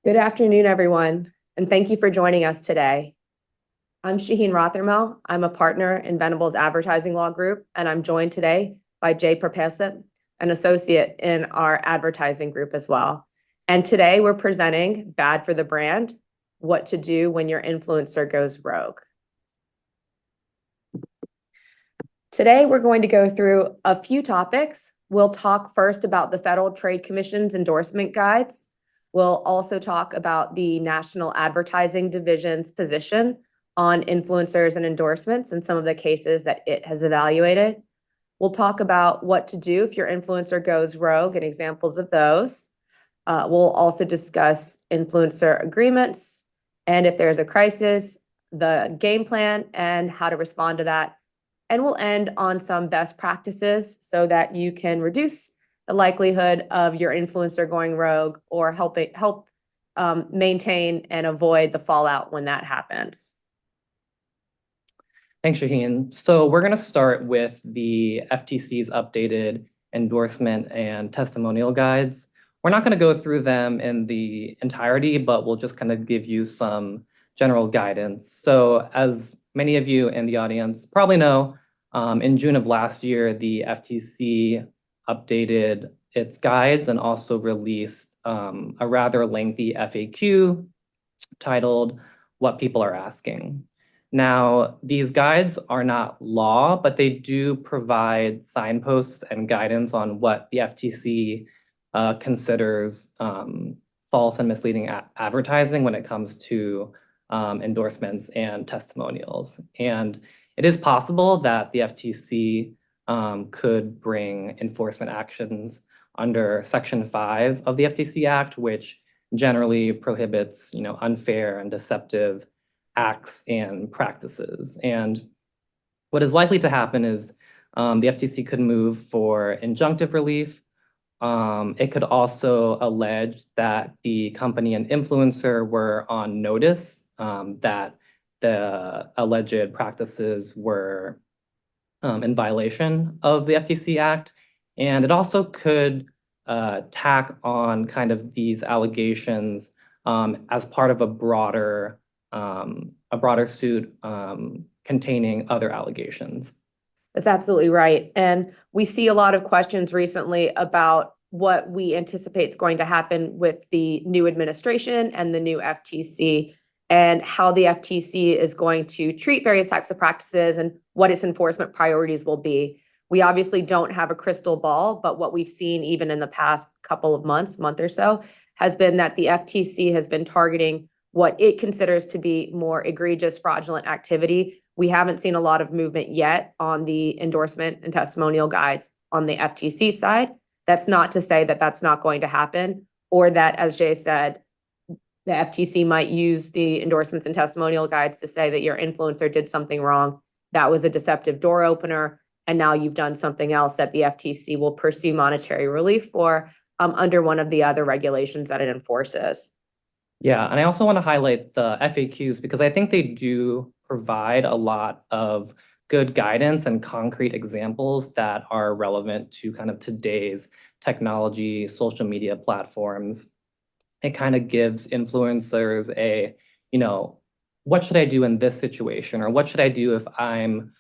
Good afternoon, everyone, and thank you for joining us today. I'm Shahin Rothermel. I'm a partner in Venable's advertising law group, and I'm joined today by Prapaisilp, an associate in our advertising group as well. And today we're presenting Bad for the Brand, what to do when your influencer goes rogue. Today we're going to go through a few topics. We'll talk first about the Federal Trade Commission's endorsement guides. We'll also talk about the National Advertising Division's position on influencers and endorsements and some of the cases that it has evaluated. We'll talk about what to do if your influencer goes rogue and examples of those. We'll also discuss influencer agreements and if there's a crisis, the game plan and how to respond to that. And we'll end on some best practices so that you can reduce the likelihood of your influencer going rogue or help maintain and avoid the fallout when that happens. Thanks, Shahin. So we're going to start with the FTC's updated endorsement and testimonial guides. We're not going to go through them in the entirety, but we'll just kind of give you some general guidance. So as many of you in the audience probably know, in June of last year, the FTC updated its guides and also released a rather lengthy FAQ titled "What People Are Asking." Now, these guides are not law, but they do provide signposts and guidance on what the FTC considers false and misleading advertising when it comes to endorsements and testimonials. And it is possible that the FTC could bring enforcement actions under Section 5 of the FTC Act, which generally prohibits, unfair and deceptive acts and practices. And what is likely to happen is the FTC could move for injunctive relief. It could also allege that the company and influencer were on notice that the alleged practices were in violation of the FTC Act. And it also could tack on kind of these allegations as part of a broader suit containing other allegations. That's absolutely right. And we see a lot of questions recently about what we anticipate is going to happen with the new administration and the new FTC and how the FTC is going to treat various types of practices and what its enforcement priorities will be. We obviously don't have a crystal ball, but what we've seen even in the past couple of month or so, has been that the FTC has been targeting what it considers to be more egregious fraudulent activity. We haven't seen a lot of movement yet on the endorsement and testimonial guides on the FTC side. That's not to say that that's not going to happen, or that, as Jay said, the FTC might use the endorsements and testimonial guides to say that your influencer did something wrong. That was a deceptive door opener, and now you've done something else that the FTC will pursue monetary relief for under one of the other regulations that it enforces. Yeah, and I also want to highlight the FAQs because I think they do provide a lot of good guidance and concrete examples that are relevant to kind of today's technology, social media platforms. It kind of gives influencers a, what should I do in this situation? Or what should I do if I'm,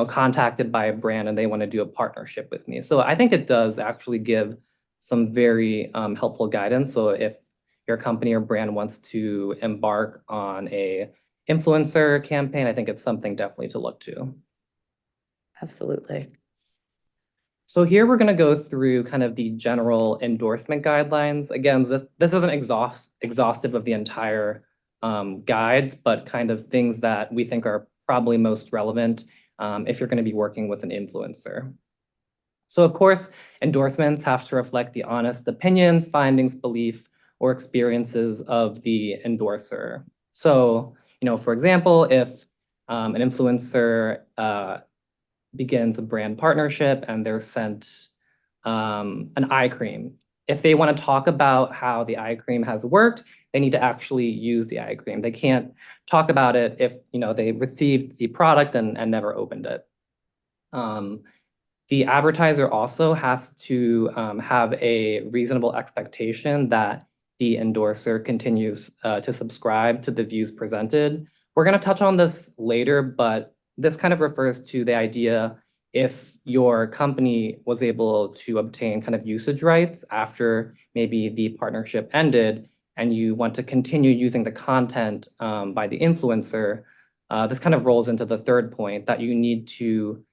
contacted by a brand and they want to do a partnership with me? So I think it does actually give some very helpful guidance. So if your company or brand wants to embark on a influencer campaign, I think it's something definitely to look to. Absolutely. So here we're going to go through kind of the general endorsement guidelines. Again, this isn't exhaustive of the entire guides, but kind of things that we think are probably most relevant if you're going to be working with an influencer. So of course, endorsements have to reflect the honest opinions, findings, belief, or experiences of the endorser. So, for example, if an influencer begins a brand partnership and they're sent an eye cream, if they want to talk about how the eye cream has worked, they need to actually use the eye cream. They can't talk about it if they received the product and never opened it. The advertiser also has to have a reasonable expectation that the endorser continues to subscribe to the views presented. We're going to touch on this later, but this kind of refers to the idea if your company was able to obtain kind of usage rights after maybe the partnership ended, and you want to continue using the content by the influencer, this kind of rolls into the third point that you need to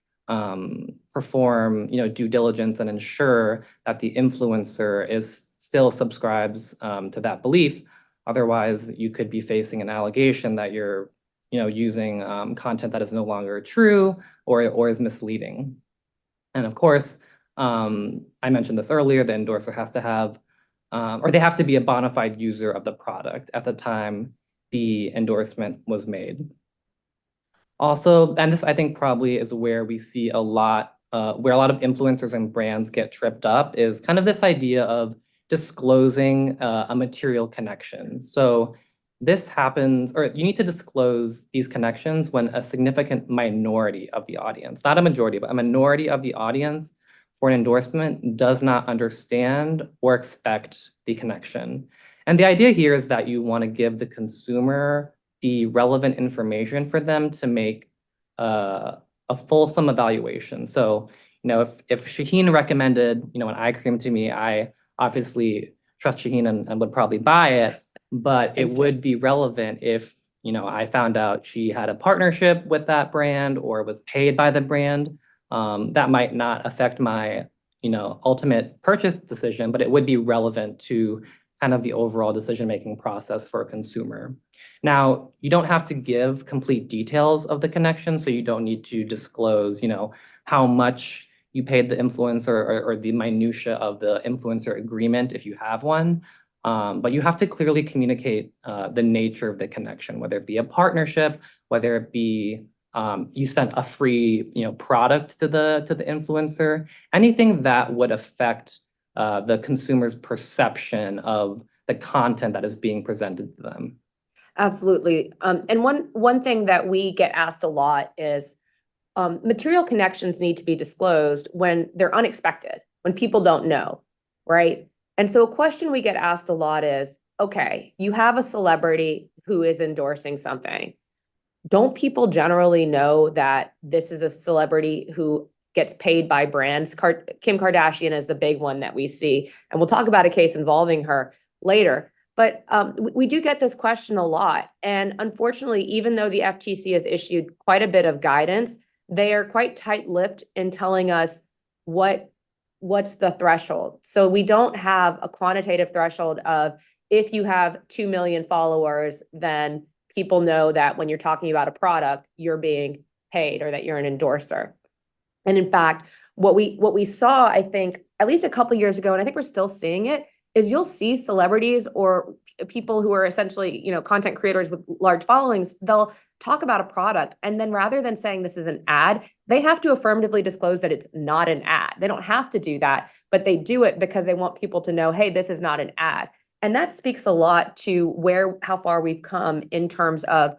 perform, due diligence and ensure that the influencer still subscribes to that belief. Otherwise, you could be facing an allegation that you're, using content that is no longer true or is misleading. And of course, I mentioned this earlier, the endorser has to have, or they have to be a bona fide user of the product at the time the endorsement was made. Also, and this I think probably is where we see a lot, where a lot of influencers and brands get tripped up, is kind of this idea of disclosing a material connection. So this happens, or you need to disclose these connections when a significant minority of the audience, not a majority, but a minority of the audience for an endorsement does not understand or expect the connection. And the idea here is that you want to give the consumer the relevant information for them to make a fulsome evaluation. So, if Shahin recommended, an eye cream to me, I obviously trust Shahin and would probably buy it, but it would be relevant if, I found out she had a partnership with that brand or was paid by the brand. That might not affect my, ultimate purchase decision, but it would be relevant to kind of the overall decision-making process for a consumer. Now, you don't have to give complete details of the connection, so you don't need to disclose, how much you paid the influencer or the minutia of the influencer agreement if you have one. But you have to clearly communicate the nature of the connection, whether it be a partnership, whether it be you sent a free, product to the influencer, anything that would affect the consumer's perception of the content that is being presented to them. Absolutely. And one thing that we get asked a lot is material connections need to be disclosed when they're unexpected, when people don't know, right? And so a question we get asked a lot is, okay, you have a celebrity who is endorsing something. Don't people generally know that this is a celebrity who gets paid by brands? Kim Kardashian is the big one that we see, and we'll talk about a case involving her later. But we do get this question a lot. And unfortunately, even though the FTC has issued quite a bit of guidance, they are quite tight-lipped in telling us what's the threshold. So we don't have a quantitative threshold of if you have 2 million followers, then people know that when you're talking about a product, you're being paid or that you're an endorser. And in fact, what we saw, I think, at least a couple of years ago, and I think we're still seeing it, is you'll see celebrities or people who are essentially, content creators with large followings, they'll talk about a product, and then rather than saying this is an ad, they have to affirmatively disclose that it's not an ad. They don't have to do that, but they do it because they want people to know, hey, this is not an ad. And that speaks a lot to how far we've come in terms of,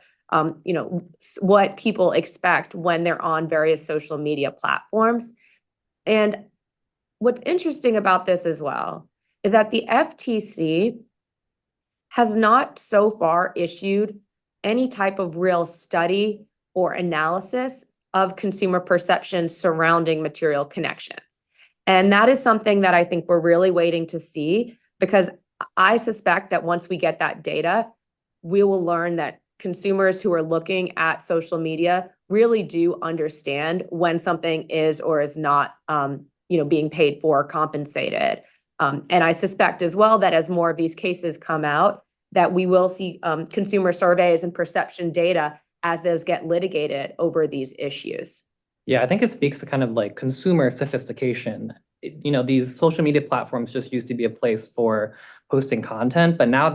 what people expect when they're on various social media platforms. And what's interesting about this as well is that the FTC has not so far issued any type of real study or analysis of consumer perception surrounding material connections. And that is something that I think we're really waiting to see, because I suspect that once we get that data, we will learn that consumers who are looking at social media really do understand when something is or is not, being paid for or compensated. And I suspect as well that as more of these cases come out, that we will see consumer surveys and perception data as those get litigated over these issues. Yeah, I think it speaks to kind of like consumer sophistication. These social media platforms just used to be a place for posting content, but now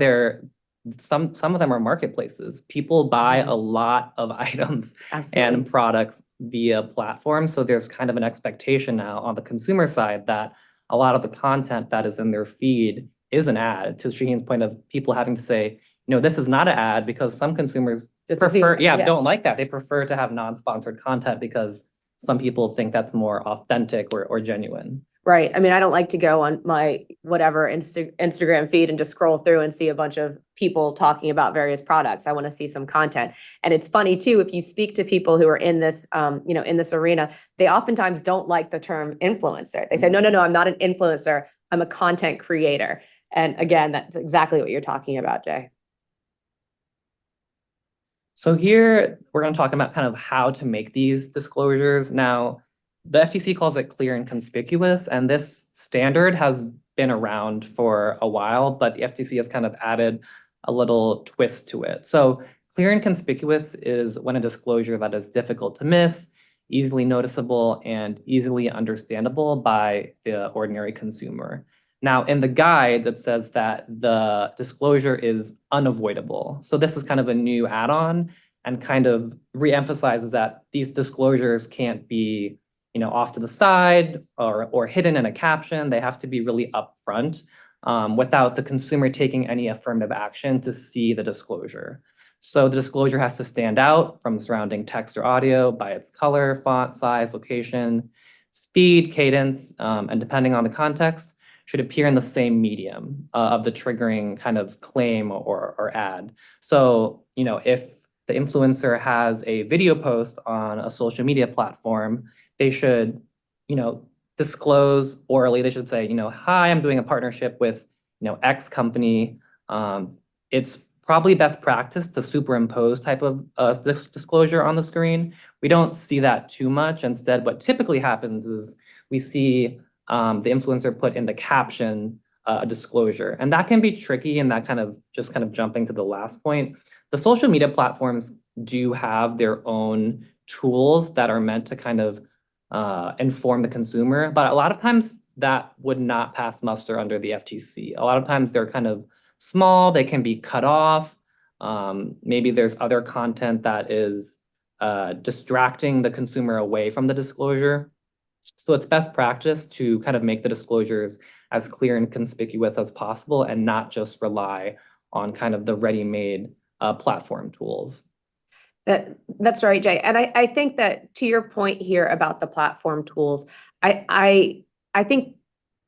some of them are marketplaces. People buy a lot of items and products via platforms. So there's kind of an expectation now on the consumer side that a lot of the content that is in their feed is an ad, to Shahin's point of people having to say, this is not an ad, because some consumers don't like that. They prefer to have non-sponsored content because some people think that's more authentic or genuine. Right. I mean, I don't like to go on my whatever Instagram feed and just scroll through and see a bunch of people talking about various products. I want to see some content. And it's funny too, if you speak to people who are in this, in this arena, they oftentimes don't like the term influencer. They say, no, I'm not an influencer. I'm a content creator. And again, that's exactly what you're talking about, Jay. So here we're going to talk about kind of how to make these disclosures. Now, the FTC calls it clear and conspicuous, and this standard has been around for a while, but the FTC has kind of added a little twist to it. So clear and conspicuous is when a disclosure that is difficult to miss, easily noticeable, and easily understandable by the ordinary consumer. Now, in the guides, it says that the disclosure is unavoidable. So this is kind of a new add-on and kind of reemphasizes that these disclosures can't be, off to the side or hidden in a caption. They have to be really upfront without the consumer taking any affirmative action to see the disclosure. So the disclosure has to stand out from surrounding text or audio by its color, font, size, location, speed, cadence, and depending on the context, should appear in the same medium of the triggering kind of claim or ad. So, if the influencer has a video post on a social media platform, they should, disclose orally. They should say, hi, I'm doing a partnership with, X company. It's probably best practice to superimpose type of disclosure on the screen. We don't see that too much. Instead, what typically happens is we see the influencer put in the caption a disclosure. And that can be tricky, and that kind of jumping to the last point. The social media platforms do have their own tools that are meant to kind of inform the consumer, but a lot of times that would not pass muster under the FTC. A lot of times they're kind of small, they can be cut off. Maybe there's other content that is distracting the consumer away from the disclosure. So it's best practice to kind of make the disclosures as clear and conspicuous as possible and not just rely on kind of the ready-made platform tools. That's right, Jay. And I think that to your point here about the platform tools, I think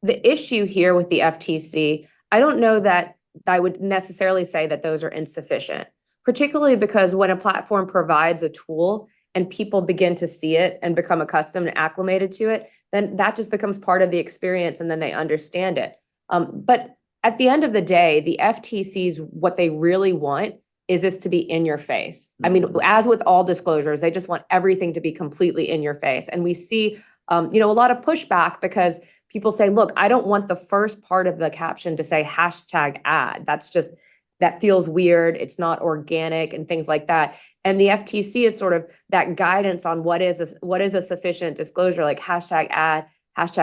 the issue here with the FTC, I don't know that I would necessarily say that those are insufficient, particularly because when a platform provides a tool and people begin to see it and become accustomed and acclimated to it, then that just becomes part of the experience and then they understand it. But at the end of the day, the FTC's what they really want is this to be in your face. I mean, as with all disclosures, they just want everything to be completely in your face. And we see, a lot of pushback because people say, look, I don't want the first part of the caption to say #ad. That feels weird. It's not organic and things like that. And the FTC is sort of that guidance on what is a sufficient disclosure, like #ad,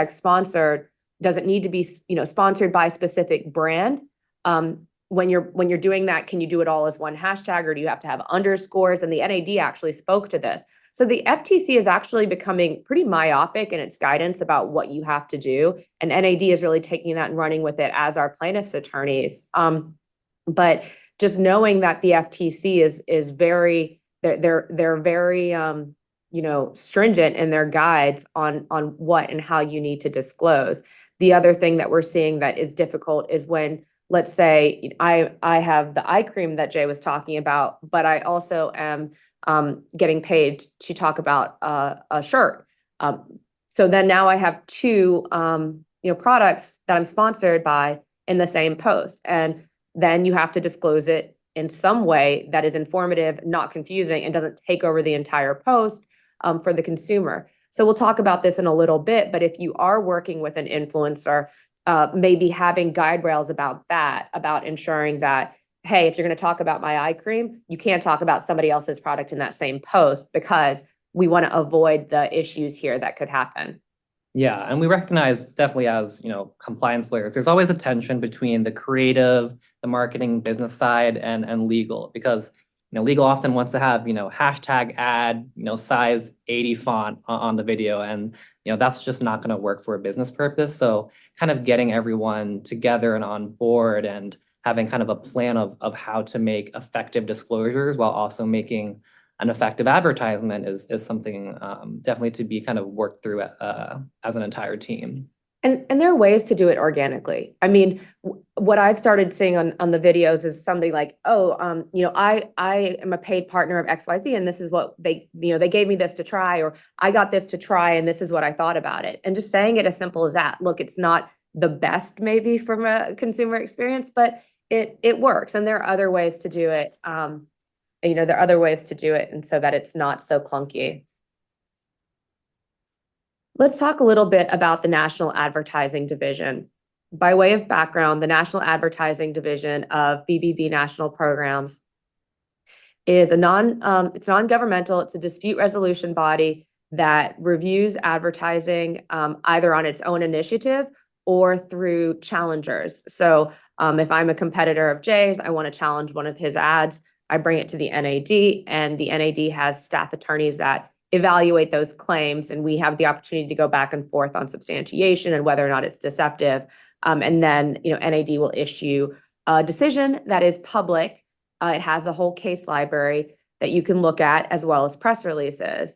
#sponsored. Does it need to be, sponsored by a specific brand? When you're doing that, can you do it all as one hashtag, or do you have to have underscores? And the NAD actually spoke to this. So the FTC is actually becoming pretty myopic in its guidance about what you have to do. And NAD is really taking that and running with it as our plaintiffs' attorneys. But just knowing that the FTC is very, they're very stringent in their guides on what and how you need to disclose. The other thing that we're seeing that is difficult is when, let's say, I have the eye cream that Jay was talking about, but I also am getting paid to talk about a shirt. So then now I have two products that I'm sponsored by in the same post, and then you have to disclose it in some way that is informative, not confusing, and doesn't take over the entire post for the consumer. So we'll talk about this in a little bit, but if you are working with an influencer, maybe having guide rails about that, about ensuring that, hey, if you're going to talk about my eye cream, you can't talk about somebody else's product in that same post because we want to avoid the issues here that could happen. Yeah, and we recognize definitely as, compliance lawyers, there's always a tension between the creative, the marketing, business side, and legal, because, legal often wants to have, #ad, size 80 font on the video, and, that's just not going to work for a business purpose. So kind of getting everyone together and on board and having kind of a plan of how to make effective disclosures while also making an effective advertisement is something definitely to be kind of worked through as an entire team. And there are ways to do it organically. I mean, what I've started seeing on the videos is something like, oh, I am a paid partner of XYZ, and this is what they gave me this to try, or I got this to try, and this is what I thought about it. And just saying it as simple as that. Look, it's not the best maybe from a consumer experience, but it works. And there are other ways to do it. There are other ways to do it, and so that it's not so clunky. Let's talk a little bit about the National Advertising Division. By way of background, the National Advertising Division of BBB National Programs is it's non-governmental, it's a dispute resolution body that reviews advertising either on its own initiative or through challengers. So if I'm a competitor of Jay's, I want to challenge one of his ads, I bring it to the NAD, and the NAD has staff attorneys that evaluate those claims, and we have the opportunity to go back and forth on substantiation and whether or not it's deceptive. And then, NAD will issue a decision that is public. It has a whole case library that you can look at, as well as press releases.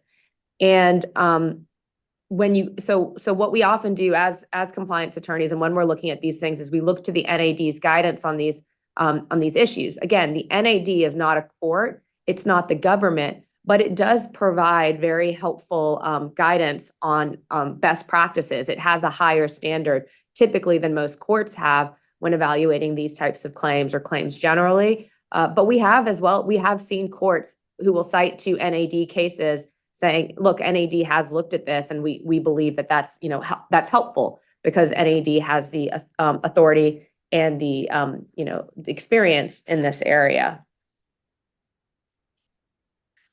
And so what we often do as compliance attorneys, and when we're looking at these things, is we look to the NAD's guidance on these issues. Again, the NAD is not a court; it's not the government, but it does provide very helpful guidance on best practices. It has a higher standard typically than most courts have when evaluating these types of claims or claims generally. But we have seen courts who will cite to NAD cases saying, look, NAD has looked at this, and we believe that that's helpful because NAD has the authority and the experience in this area.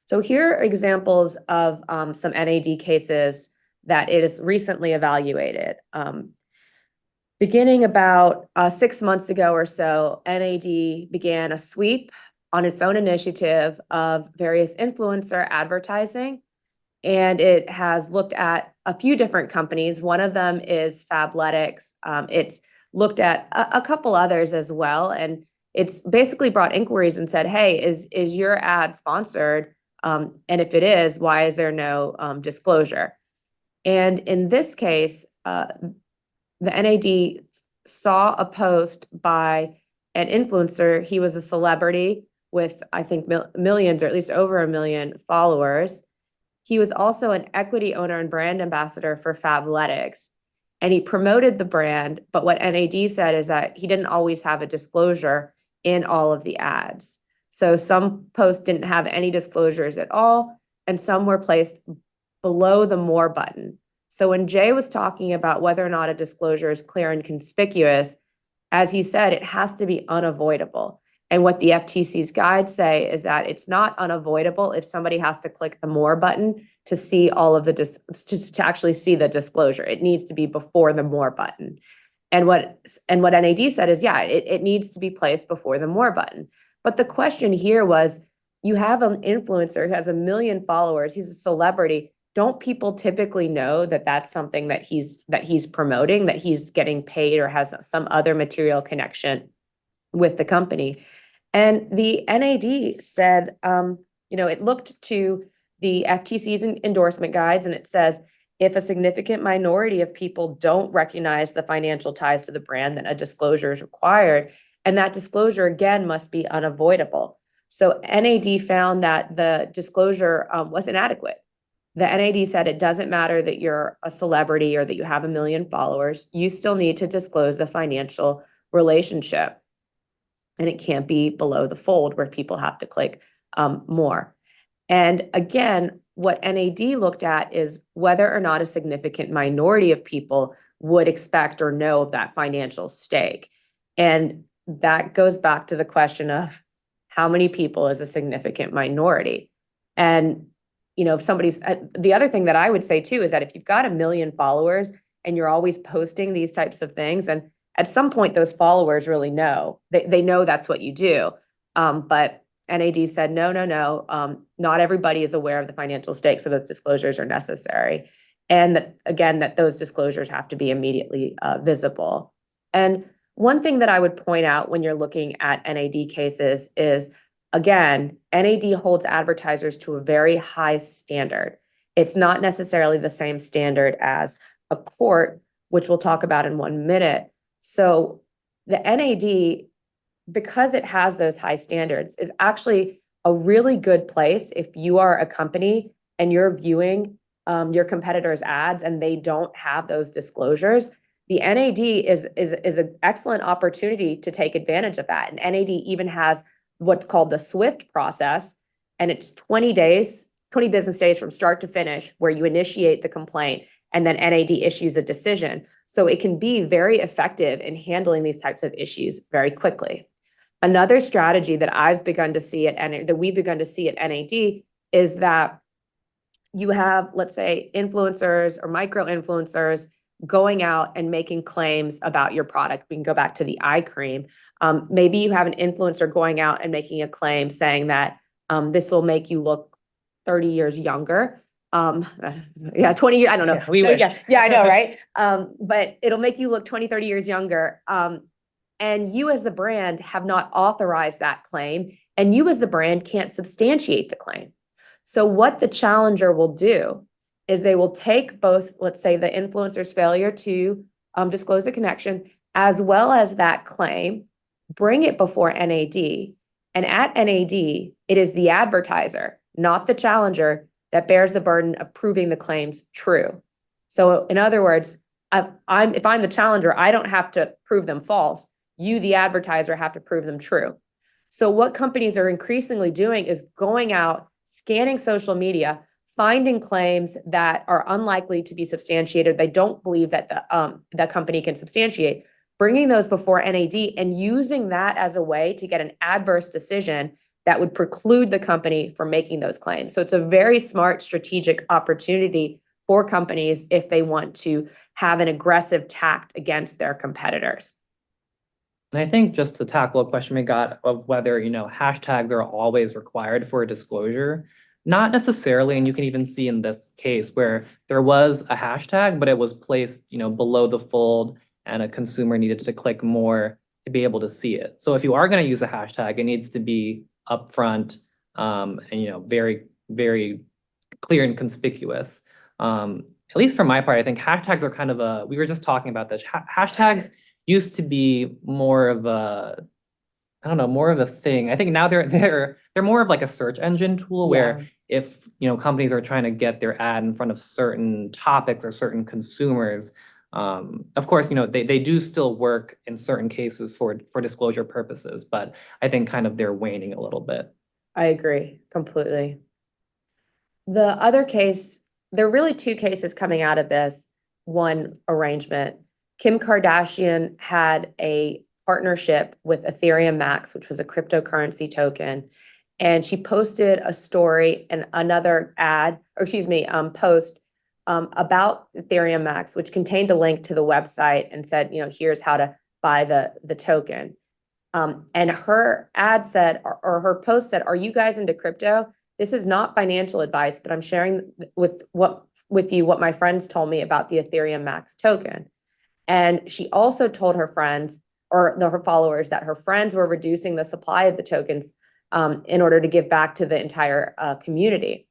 So here are examples of some NAD cases that it has recently evaluated. Beginning about 6 months ago or so, NAD began a sweep on its own initiative of various influencer advertising, and it has looked at a few different companies. One of them is Fabletics. It's looked at a couple others as well, and it's basically brought inquiries and said, hey, is your ad sponsored? And if it is, why is there no disclosure? And in this case, the NAD saw a post by an influencer. He was a celebrity with, I think, millions, or at least over 1 million followers. He was also an equity owner and brand ambassador for Fabletics, and he promoted the brand. But what NAD said is that he didn't always have a disclosure in all of the ads. So some posts didn't have any disclosures at all, and some were placed below the More button. So when Jay was talking about whether or not a disclosure is clear and conspicuous, as he said, it has to be unavoidable. And what the FTC's guides say is that it's not unavoidable if somebody has to click the More button to see all of to actually see the disclosure. It needs to be before the More button. And what NAD said is, yeah, it needs to be placed before the More button. But the question here was, you have an influencer who has 1 million followers. He's a celebrity. Don't people typically know that that's something that he's promoting, that he's getting paid or has some other material connection with the company? And the NAD said, it looked to the FTC's endorsement guides, and it says, if a significant minority of people don't recognize the financial ties to the brand, then a disclosure is required. And that disclosure, again, must be unavoidable. So NAD found that the disclosure was inadequate. The NAD said it doesn't matter that you're a celebrity or that you have 1 million followers. You still need to disclose a financial relationship. And it can't be below the fold where people have to click more. And again, what NAD looked at is whether or not a significant minority of people would expect or know of that financial stake. And that goes back to the question of how many people is a significant minority. And, if somebody's, the other thing that I would say too is that if you've got 1 million followers and you're always posting these types of things, and at some point those followers really know, they know that's what you do. But NAD said, no, not everybody is aware of the financial stake, so those disclosures are necessary. And that those disclosures have to be immediately visible. And one thing that I would point out when you're looking at NAD cases is, again, NAD holds advertisers to a very high standard. It's not necessarily the same standard as a court which we'll talk about in 1 minute. So the NAD, because it has those high standards, is actually a really good place if you are a company and you're viewing your competitors' ads and they don't have those disclosures. The NAD is an excellent opportunity to take advantage of that. And NAD even has what's called the SWIFT process, and it's 20 days, 20 business days from start to finish, where you initiate the complaint and then NAD issues a decision. So it can be very effective in handling these types of issues very quickly. Another strategy that I've begun to see that we've begun to see at NAD is that you have, let's say, influencers or micro influencers going out and making claims about your product. We can go back to the eye cream. Maybe you have an influencer going out and making a claim saying that this will make you look 30 years younger. 20 years, I don't know. Yeah, we wish. Yeah, I know, right? But it'll make you look 20, 30 years younger. And you as a brand have not authorized that claim, and you as a brand can't substantiate the claim. So what the challenger will do is they will take both, let's say, the influencer's failure to disclose a connection, as well as that claim, bring it before NAD. And at NAD, it is the advertiser, not the challenger, that bears the burden of proving the claims true. So in other words, if I'm the challenger, I don't have to prove them false. You, the advertiser, have to prove them true. So what companies are increasingly doing is going out, scanning social media, finding claims that are unlikely to be substantiated. They don't believe that the company can substantiate, bringing those before NAD and using that as a way to get an adverse decision that would preclude the company from making those claims. So it's a very smart strategic opportunity for companies if they want to have an aggressive tact against their competitors. And I think just to tackle a question we got of whether, hashtags are always required for a disclosure, not necessarily. And you can even see in this case where there was a hashtag, but it was placed, below the fold, and a consumer needed to click more to be able to see it. So if you are going to use a hashtag, it needs to be upfront, and, very, very clear and conspicuous. At least for my part, I think hashtags are kind of we were just talking about this. Hashtags used to be more of a, I don't know, more of a thing. I think now they're more of like a search engine tool where if, companies are trying to get their ad in front of certain topics or certain consumers, of course, they do still work in certain cases for disclosure purposes, but I think kind of they're waning a little bit. I agree completely. The other case, there are really two cases coming out of this one arrangement. Kim Kardashian had a partnership with Ethereum Max, which was a cryptocurrency token. And she posted a story and another post about Ethereum Max, which contained a link to the website and said, here's how to buy the token. And her ad said, or her post said, "Are you guys into crypto? This is not financial advice, but I'm sharing with you what my friends told me about the Ethereum Max token." And she also told her friends her followers that her friends were reducing the supply of the tokens in order to give back to the entire community.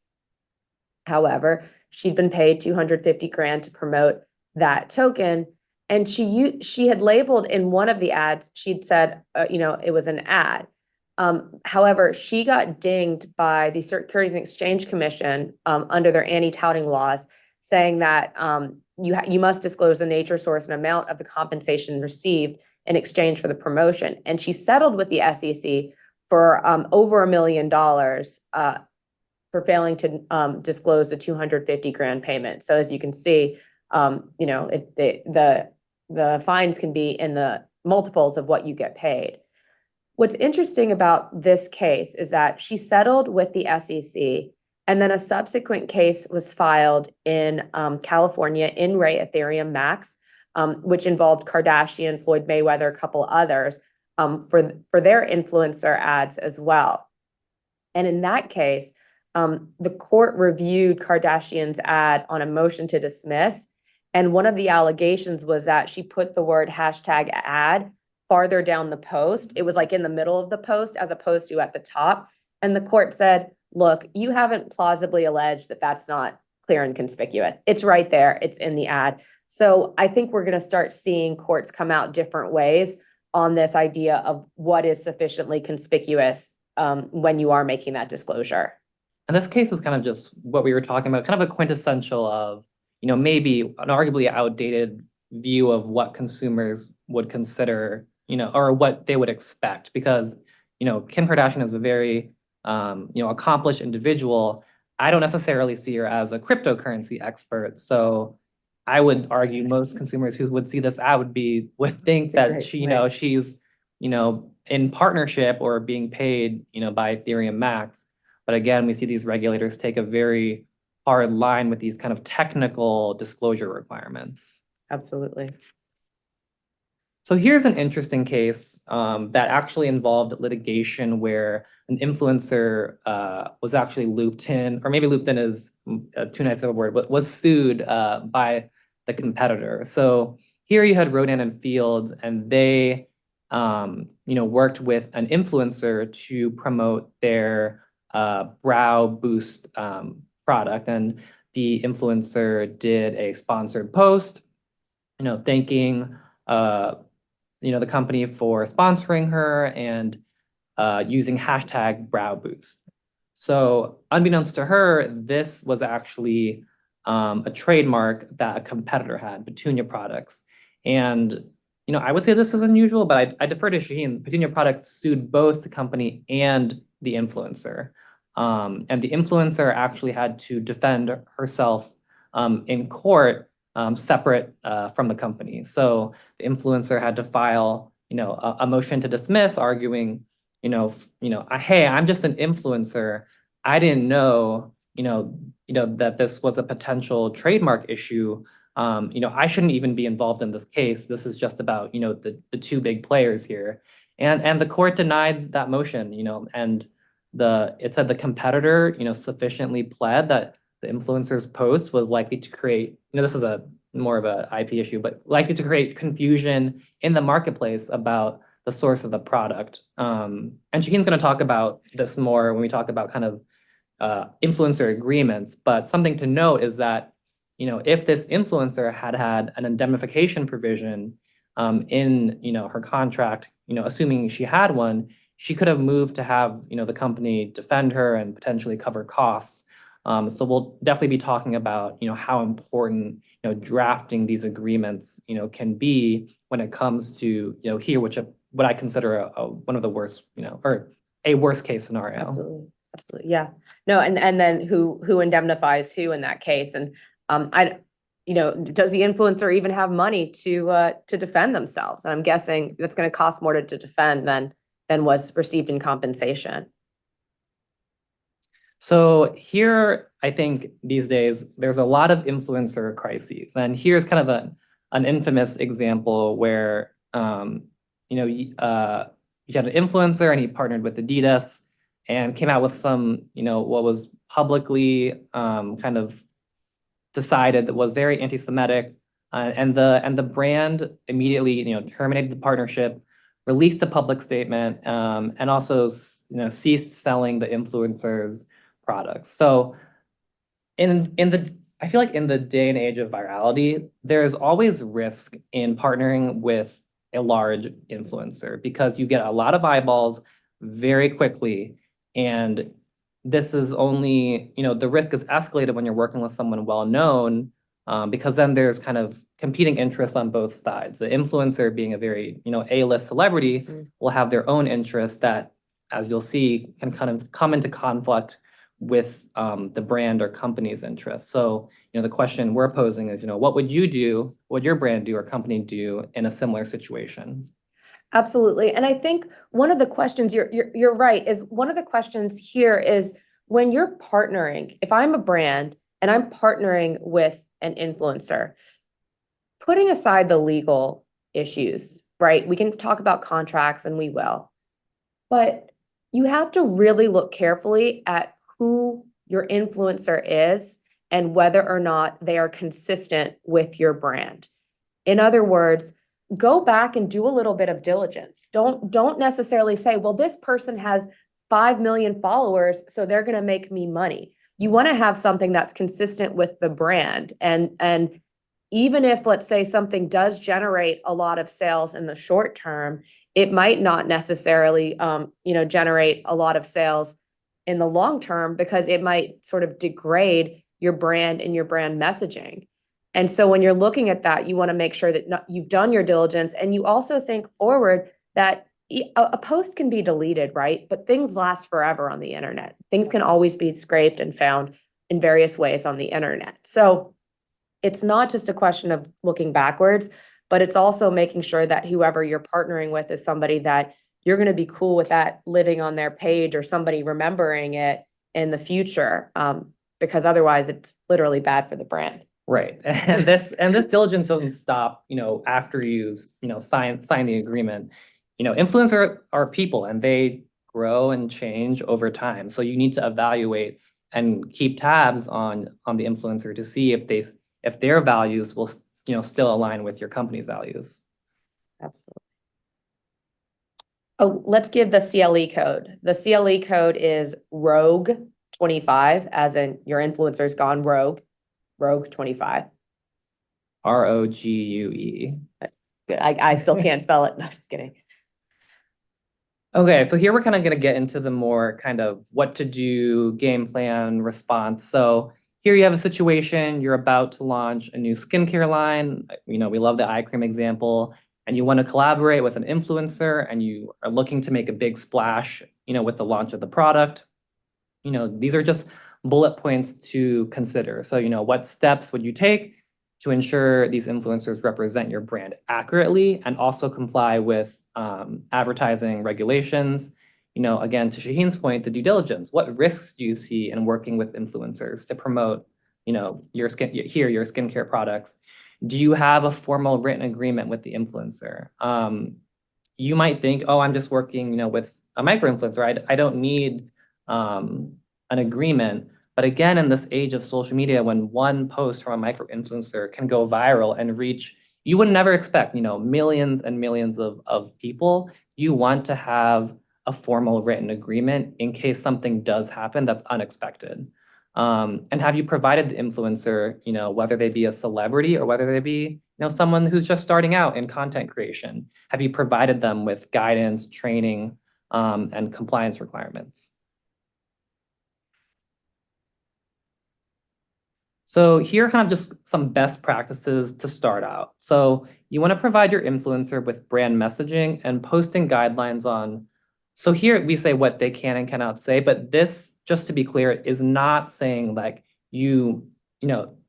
However, she'd been paid $250,000 to promote that token. And she had labeled in one of the ads, she'd said, it was an ad. However, she got dinged by the Securities and Exchange Commission under their anti-touting laws, saying that you must disclose the nature, source, and amount of the compensation received in exchange for the promotion. And she settled with the SEC for over $1 million for failing to disclose the $250,000 payment. So as you can see, the fines can be in the multiples of what you get paid. What's interesting about this case is that she settled with the SEC, and then a subsequent case was filed in California in Ray Ethereum Max, which involved Kardashian, Floyd Mayweather, a couple others for their influencer ads as well. And in that case, the court reviewed Kardashian's ad on a motion to dismiss. And one of the allegations was that she put the word hashtag ad farther down the post. It was like in the middle of the post as opposed to at the top. And the court said, look, you haven't plausibly alleged that that's not clear and conspicuous. It's right there. It's in the ad. So I think we're going to start seeing courts come out different ways on this idea of what is sufficiently conspicuous when you are making that disclosure. And this case is kind of just what we were talking about, kind of a quintessential of, maybe an arguably outdated view of what consumers would consider, or what they would expect. Because, Kim Kardashian is a very, accomplished individual. I don't necessarily see her as a cryptocurrency expert. So I would argue most consumers who would see this ad would think that Right, she, right. she's, in partnership or being paid, by Ethereum Max. But again, we see these regulators take a very hard line with these kind of technical disclosure requirements. Absolutely. So here's an interesting case that actually involved litigation where an influencer was actually looped in, or maybe looped in is too nice of a word, but was sued by the competitor. So here you had Rodan and Fields, and they worked with an influencer to promote their brow boost product. And the influencer did a sponsored post, thanking the company for sponsoring her and using hashtag brow boost. So unbeknownst to her, this was actually a trademark that a competitor had, Petunia Products. And I would say this is unusual, but I defer to Shahin. Petunia Products sued both the company and the influencer. And the influencer actually had to defend herself in court, separate from the company. So the influencer had to file, a motion to dismiss, arguing, hey, I'm just an influencer. I didn't know, that this was a potential trademark issue. I shouldn't even be involved in this case. This is just about, the two big players here. And the court denied that motion, and it said the competitor, sufficiently pled that the influencer's post was likely to create, this is more of a IP issue, but likely to create confusion in the marketplace about the source of the product. And Shahin's going to talk about this more when we talk about kind of influencer agreements. But something to note is that, if this influencer had had an indemnification provision in, her contract, assuming she had one, she could have moved to have, the company defend her and potentially cover costs. So we'll definitely be talking about, how important, drafting these agreements, can be when it comes to, here, what I consider one of the worst, or a worst case scenario. Absolutely. Absolutely. Yeah. No, and then who indemnifies who in that case? And does the influencer even have money to defend themselves? And I'm guessing that's going to cost more to defend than was received in compensation. So here, I think these days, there's a lot of influencer crises. And here's kind of an infamous example where, you had an influencer and he partnered with Adidas and came out with some, what was publicly kind of decided that was very anti-Semitic. And the brand immediately, terminated the partnership, released a public statement, and also, ceased selling the influencer's products. So I feel like in the day and age of virality, there is always risk in partnering with a large influencer because you get a lot of eyeballs very quickly. And this is only, the risk is escalated when you're working with someone well-known, because then there's kind of competing interests on both sides. The influencer being a very, A-list celebrity will have their own interests that, as you'll see, can kind of come into conflict with the brand or company's interests. So, the question we're posing is, what would you do, what would your brand do or company do in a similar situation? Absolutely. And I think one of the questions, you're right, is one of the questions here is when you're partnering, if I'm a brand and I'm partnering with an influencer, putting aside the legal issues, right? We can talk about contracts and we will, but you have to really look carefully at who your influencer is and whether or not they are consistent with your brand. In other words, go back and do a little bit of diligence. Don't necessarily say, well, this person has 5 million followers, so they're going to make me money. You want to have something that's consistent with the brand and even if, let's say, something does generate a lot of sales in the short term, it might not necessarily, generate a lot of sales in the long term because it might sort of degrade your brand and your brand messaging. And so when you're looking at that, you want to make sure that you've done your diligence, and you also think forward that a post can be deleted, right? But things last forever on the internet. Things can always be scraped and found in various ways on the internet. So it's not just a question of looking backwards, but it's also making sure that whoever you're partnering with is somebody that you're going to be cool with that living on their page or somebody remembering it in the future, because otherwise it's literally bad for the brand. Right. And this diligence doesn't stop, after you sign the agreement. Influencers are people, and they grow and change over time. So you need to evaluate and keep tabs on the influencer to see if their values will still align with your company's values. Absolutely. Oh, let's give the CLE code. The CLE code is Rogue 25, as in your influencer's gone rogue. Rogue 25. ROGUE. I still can't spell it. No, just kidding. Okay, so here we're kind of going to get into the more kind of what to do, game plan, response. So here you have a situation, you're about to launch a new skincare line. We love the eye cream example, and you want to collaborate with an influencer, and you are looking to make a big splash, with the launch of the product. These are just bullet points to consider. So, what steps would you take to ensure these influencers represent your brand accurately and also comply with advertising regulations? Again, to Shahin's point, the due diligence. What risks do you see in working with influencers to promote, your skincare products? Do you have a formal written agreement with the influencer? You might think, oh, I'm just working, with a micro influencer. I don't need an agreement. But again, in this age of social media, when one post from a micro influencer can go viral and reach, you would never expect, millions and millions of people. You want to have a formal written agreement in case something does happen that's unexpected. And have you provided the influencer, whether they be a celebrity or whether they be, someone who's just starting out in content creation? Have you provided them with guidance, training, and compliance requirements? So here are kind of just some best practices to start out. So you want to provide your influencer with brand messaging and posting guidelines on. So here we say what they can and cannot say, but this, just to be clear, is not saying like you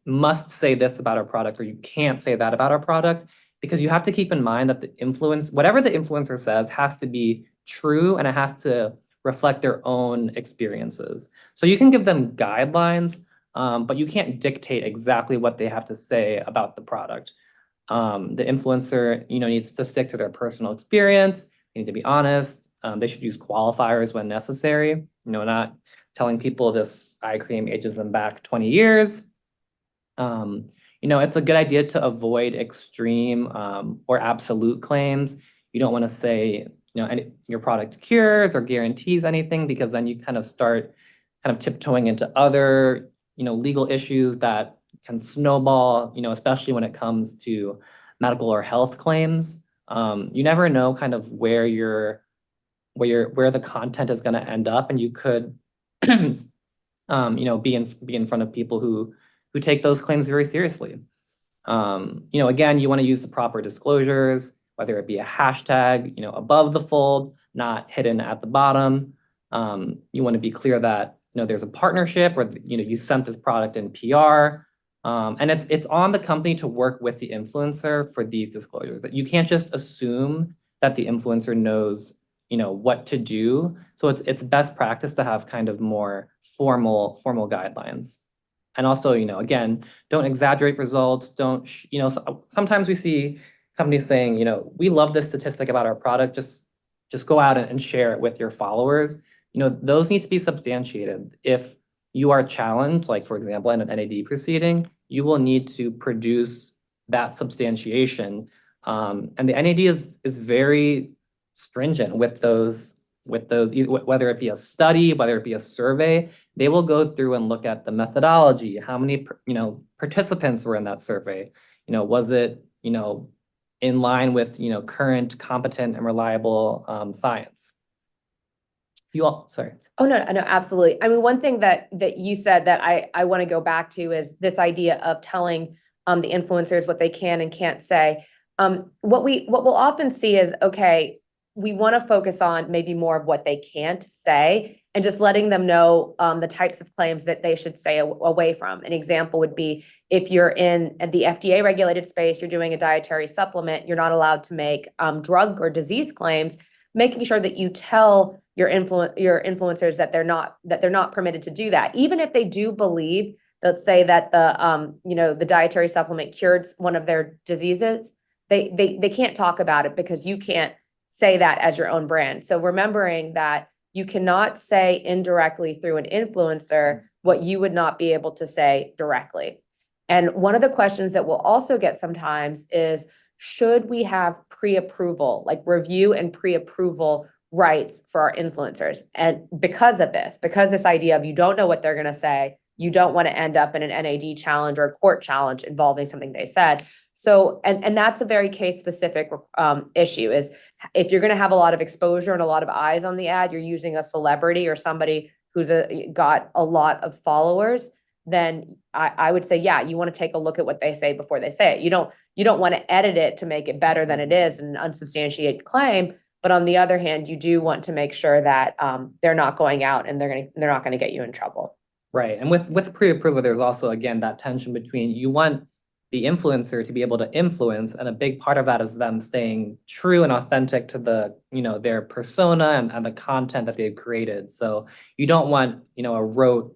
must say this about our product or you can't say that about our product, because you have to keep in mind that whatever the influencer says has to be true, and it has to reflect their own experiences. So you can give them guidelines, but you can't dictate exactly what they have to say about the product. The influencer, needs to stick to their personal experience. They need to be honest. They should use qualifiers when necessary. Not telling people this eye cream ages them back 20 years. It's a good idea to avoid extreme or absolute claims. You don't want to say, your product cures or guarantees anything, because then you kind of start tiptoeing into other legal issues that can snowball, especially when it comes to medical or health claims. You never know kind of where the content is going to end up, and you could, be in front of people who take those claims very seriously. Again, you want to use the proper disclosures, whether it be a hashtag, above the fold, not hidden at the bottom. You want to be clear that there's a partnership, or you sent this product in PR, and it's on the company to work with the influencer for these disclosures. That you can't just assume that the influencer knows what to do. So it's best practice to have kind of more formal guidelines. And also, again, don't exaggerate results. Don't sometimes we see companies saying, we love this statistic about our product. Just go out and share it with your followers. Those need to be substantiated. If you are challenged, like for example, in an NAD proceeding, you will need to produce that substantiation. And the NAD is very stringent with those, whether it be a study, whether it be a survey. They will go through and look at the methodology, how many participants were in that survey, Was it, in line with, current competent and reliable science? Sorry. Oh, no, no, absolutely. I mean, one thing that you said that I want to go back to is this idea of telling the influencers what they can and can't say. What we'll often see is, okay, we want to focus on maybe more of what they can't say and just letting them know the types of claims that they should stay away from. An example would be if you're in the FDA regulated space, you're doing a dietary supplement, you're not allowed to make drug or disease claims, making sure that you tell your influencers that they're not permitted to do that. Even if they do believe, let's say that the dietary supplement cured one of their diseases, they can't talk about it because you can't say that as your own brand. So remembering that you cannot say indirectly through an influencer what you would not be able to say directly. And one of the questions that we'll also get sometimes is, should we have pre-approval, like review and pre-approval rights for our influencers? And because this idea of you don't know what they're going to say, you don't want to end up in an NAD challenge or a court challenge involving something they said. So, and that's a very case specific issue, is if you're going to have a lot of exposure and a lot of eyes on the ad, you're using a celebrity or somebody who's got a lot of followers, then I would say, yeah, you want to take a look at what they say before they say it. You don't want to edit it to make it better than it is and unsubstantiated claim. But on the other hand, you do want to make sure that they're not going out and they're not going to get you in trouble. Right. And with pre-approval, there's also, again, that tension between you want the influencer to be able to influence, and a big part of that is them staying true and authentic to the, their persona and the content that they've created. So you don't want, a rote,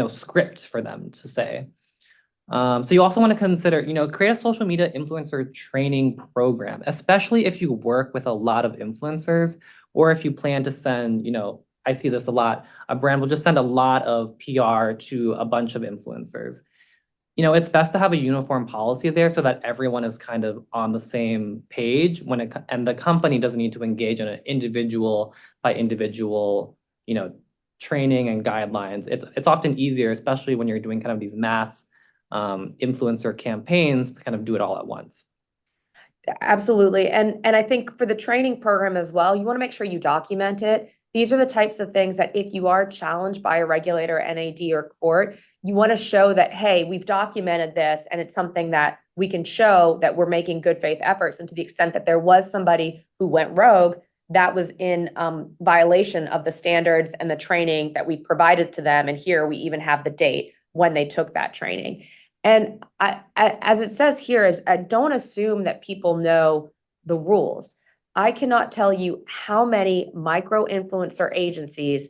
script for them to say. So you also want to consider, create a social media influencer training program, especially if you work with a lot of influencers, or if you plan to send, I see this a lot, a brand will just send a lot of PR to a bunch of influencers. It's best to have a uniform policy there so that everyone is kind of on the same page and the company doesn't need to engage in an individual by individual, training and guidelines. It's often easier, especially when you're doing kind of these mass influencer campaigns, to kind of do it all at once. Absolutely. And I think for the training program as well, you want to make sure you document it. These are the types of things that if you are challenged by a regulator, NAD, or court, you want to show that, hey, we've documented this and it's something that we can show that we're making good faith efforts. And to the extent that there was somebody who went rogue, that was in violation of the standards and the training that we provided to them. And here we even have the date when they took that training. And as it says here, is I don't assume that people know the rules. I cannot tell you how many micro influencer agencies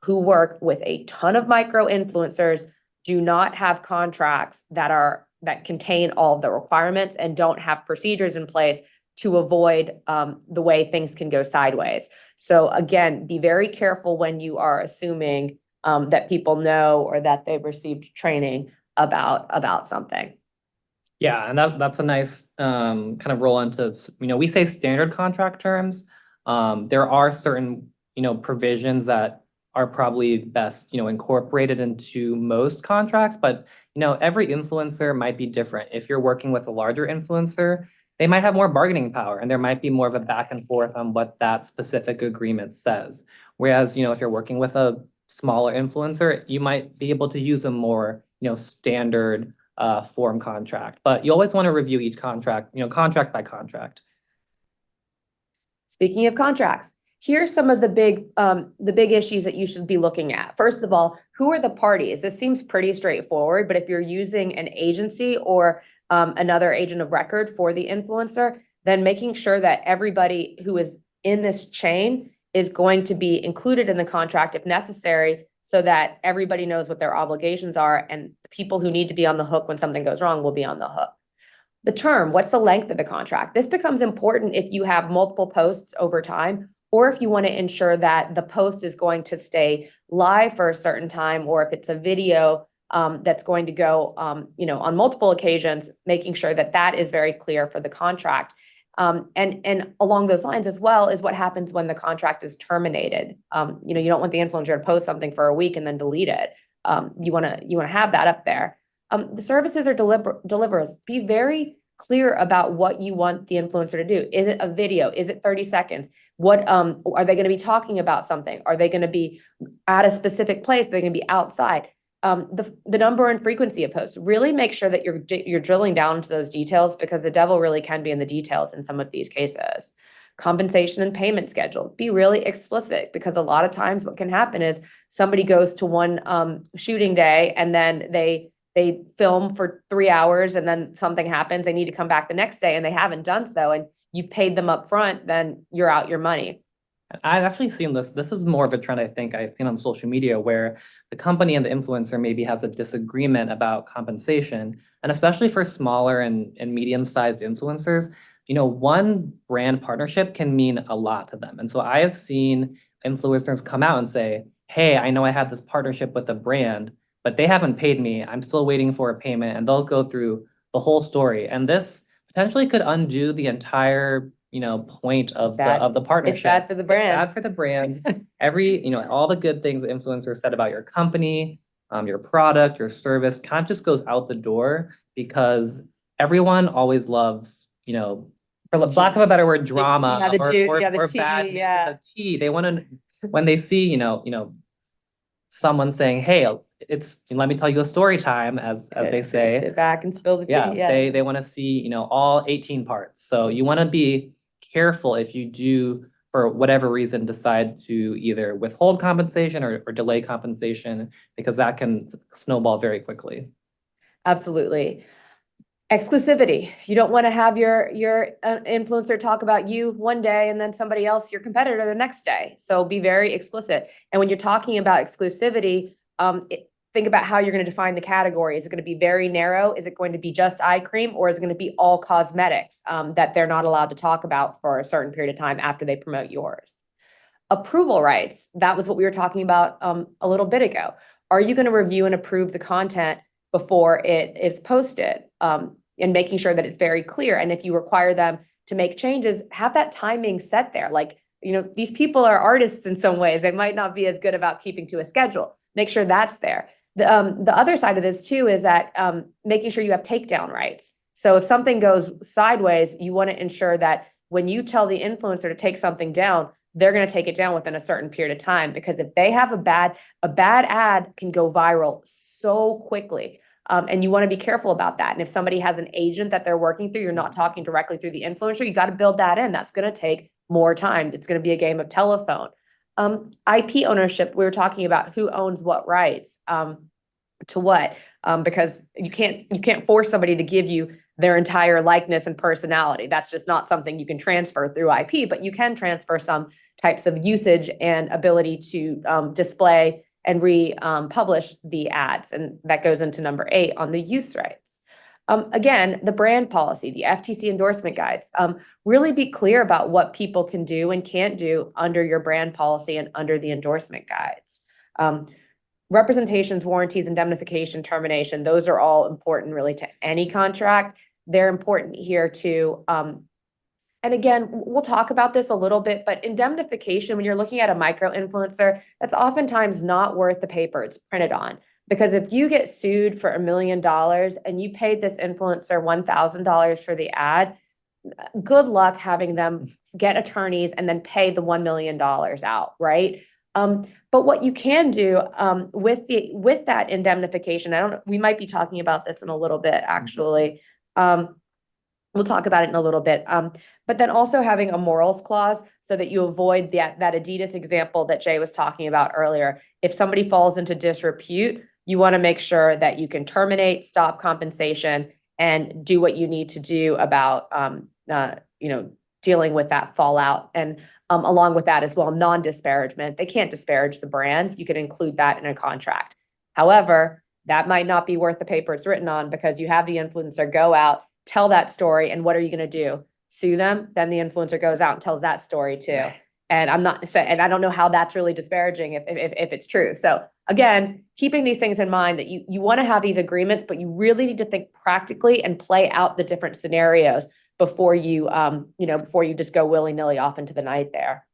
who work with a ton of micro influencers do not have contracts that contain all of the requirements and don't have procedures in place to avoid the way things can go sideways. So again, be very careful when you are assuming that people know or that they've received training about something. Yeah, and that's a nice kind of roll into, we say standard contract terms. There are certain, provisions that are probably best, incorporated into most contracts, but, every influencer might be different. If you're working with a larger influencer, they might have more bargaining power and there might be more of a back and forth on what that specific agreement says. Whereas, if you're working with a smaller influencer, you might be able to use a more, standard form contract, but you always want to review each contract, contract by contract. Speaking of contracts, here's some of the big issues that you should be looking at. First of all, who are the parties? This seems pretty straightforward, but if you're using an agency or another agent of record for the influencer, then making sure that everybody who is in this chain is going to be included in the contract if necessary, so that everybody knows what their obligations are and the people who need to be on the hook when something goes wrong will be on the hook. The term, what's the length of the contract? This becomes important if you have multiple posts over time, or if you want to ensure that the post is going to stay live for a certain time, or if it's a video that's going to go on multiple occasions, making sure that that is very clear for the contract. And along those lines as well is what happens when the contract is terminated. You don't want the influencer to post something for a week and then delete it. You want to have that up there. The services or deliverables, be very clear about what you want the influencer to do. Is it a video? Is it 30 seconds? What are they going to be talking about something? Are they going to be at a specific place? They're going to be outside. The number and frequency of posts. Really make sure that you're drilling down into those details, because the devil really can be in the details in some of these cases. Compensation and payment schedule. Be really explicit, because a lot of times what can happen is somebody goes to one shooting day and then they film for 3 hours and then something happens. They need to come back the next day and they haven't done so, and you've paid them up front, then you're out your money. I've actually seen this. This is more of a trend I think I've seen on social media, where the company and the influencer maybe has a disagreement about compensation. And especially for smaller and medium-sized influencers, one brand partnership can mean a lot to them. And so I have seen influencers come out and say, hey, I know I had this partnership with a brand, but they haven't paid me. I'm still waiting for a payment. And they'll go through the whole story. And this potentially could undo the entire point of the partnership. It's bad for the brand. It's bad for the brand. All the good things the influencer said about your company, your product, your service, kind of just goes out the door, because everyone always loves, for lack of a better word, drama, Yeah, or tea, bad news, yeah. the tea. They want to, when they see, someone saying, hey, let me tell you a story time, as they say. Sit back and spill the tea. Yeah, they want to see, all 18 parts. So you want to be careful if you do, for whatever reason, decide to either withhold compensation or delay compensation, because that can snowball very quickly. Absolutely. Exclusivity. You don't want to have your influencer talk about you one day and then somebody else, your competitor, the next day. So be very explicit. And when you're talking about exclusivity, think about how you're going to define the category. Is it going to be very narrow? Is it going to be just eye cream, or is it going to be all cosmetics that they're not allowed to talk about for a certain period of time after they promote yours? Approval rights. That was what we were talking about a little bit ago. Are you going to review and approve the content before it is posted, and making sure that it's very clear? And if you require them to make changes, have that timing set there. Like, these people are artists in some ways. They might not be as good about keeping to a schedule. Make sure that's there. The other side of this too is that making sure you have takedown rights. So if something goes sideways, you want to ensure that when you tell the influencer to take something down, they're going to take it down within a certain period of time, because if they have a bad ad can go viral so quickly. And you want to be careful about that. And if somebody has an agent that they're working through, you're not talking directly through the influencer, you got to build that in. That's going to take more time. It's going to be a game of telephone. IP ownership, we were talking about who owns what rights to what, because you can't force somebody to give you their entire likeness and personality. That's just not something you can transfer through IP, but you can transfer some types of usage and ability to display and republish the ads. And that goes into number 8 on the use rights. Again, the brand policy, the FTC endorsement guides, really be clear about what people can do and can't do under your brand policy and under the endorsement guides. Representations, warranties, indemnification, termination, those are all important really to any contract. They're important here too. And again, we'll talk about this a little bit, but indemnification, when you're looking at a micro influencer, that's oftentimes not worth the paper it's printed on. Because if you get sued for $1 million and you paid this influencer $1,000 for the ad, good luck having them get attorneys and then pay the $1 million out, right? But what you can do with that indemnification, we might be talking about this in a little bit, actually. We'll talk about it in a little bit. But then also having a morals clause so that you avoid that Adidas example that Jay was talking about earlier. If somebody falls into disrepute, you want to make sure that you can terminate, stop compensation, and do what you need to do about dealing with that fallout. And along with that as well, non-disparagement. They can't disparage the brand. You can include that in a contract. However, that might not be worth the paper it's written on, because you have the influencer go out, tell that story, and what are you going to do? Sue them? Then the influencer goes out and tells that story too. And I don't know how that's really disparaging if it's true. So again, keeping these things in mind, that you want to have these agreements, but you really need to think practically and play out the different scenarios before you just go willy-nilly off into the night there.